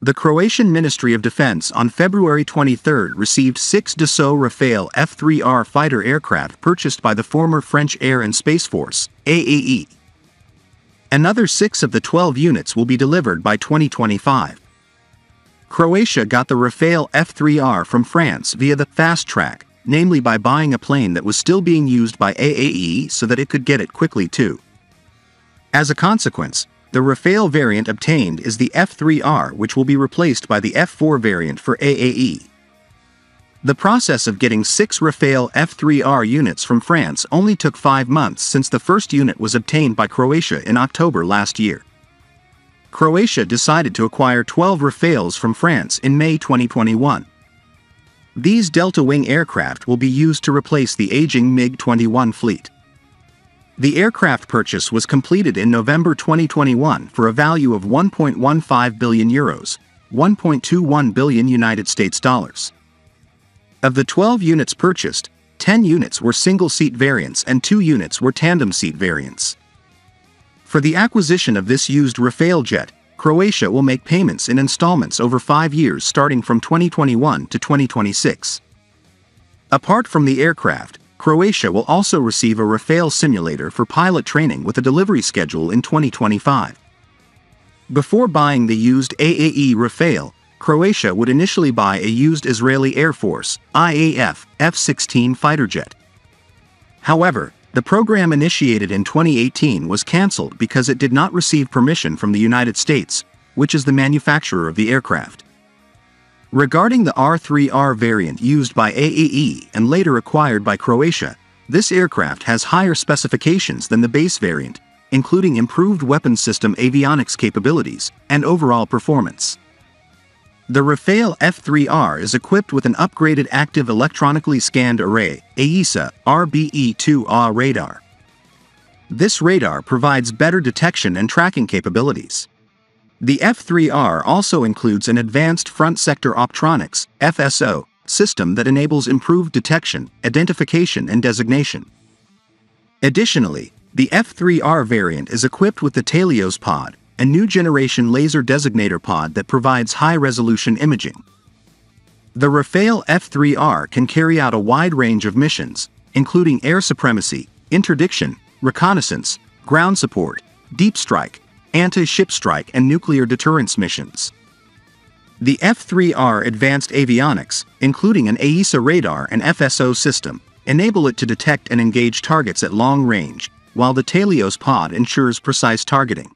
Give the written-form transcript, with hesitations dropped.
The Croatian Ministry of Defense on February 23 received 6 Dassault Rafale F3-R fighter aircraft purchased by the former French Air and Space Force, AAE. Another 6 of the 12 units will be delivered by 2025. Croatia got the Rafale F3-R from France via the fast track, namely by buying a plane that was still being used by AAE so that it could get it quickly too. As a consequence, the Rafale variant obtained is the F3-R, which will be replaced by the F4 variant for AAE. The process of getting 6 Rafale F3-R units from France only took 5 months since the first unit was obtained by Croatia in October last year. Croatia decided to acquire 12 Rafales from France in May 2021. These Delta Wing aircraft will be used to replace the aging MiG-21 fleet. The aircraft purchase was completed in November 2021 for a value of €1.15 billion, $1.21 billion United States dollars. Of the 12 units purchased, 10 units were single-seat variants and 2 units were tandem-seat variants. For the acquisition of this used Rafale jet, Croatia will make payments in installments over 5 years starting from 2021 to 2026. Apart from the aircraft, Croatia will also receive a Rafale simulator for pilot training with a delivery schedule in 2025. Before buying the used AAE Rafale, Croatia would initially buy a used Israeli Air Force IAF F-16 fighter jet. However, the program initiated in 2018 was cancelled because it did not receive permission from the United States, which is the manufacturer of the aircraft. Regarding the R3-R variant used by AAE and later acquired by Croatia, this aircraft has higher specifications than the base variant, including improved weapons system avionics capabilities and overall performance. The Rafale F3-R is equipped with an upgraded Active Electronically Scanned Array (AESA) RBE2A radar. This radar provides better detection and tracking capabilities. The F3-R also includes an Advanced Front Sector Optronics (FSO) system that enables improved detection, identification and designation. Additionally, the F3-R variant is equipped with the Telios pod, a new generation laser designator pod that provides high-resolution imaging. The Rafale F3-R can carry out a wide range of missions, including air supremacy, interdiction, reconnaissance, ground support, deep strike, anti-ship strike and nuclear deterrence missions. The F3-R advanced avionics, including an AESA radar and FSO system, enable it to detect and engage targets at long range, while the Telios pod ensures precise targeting.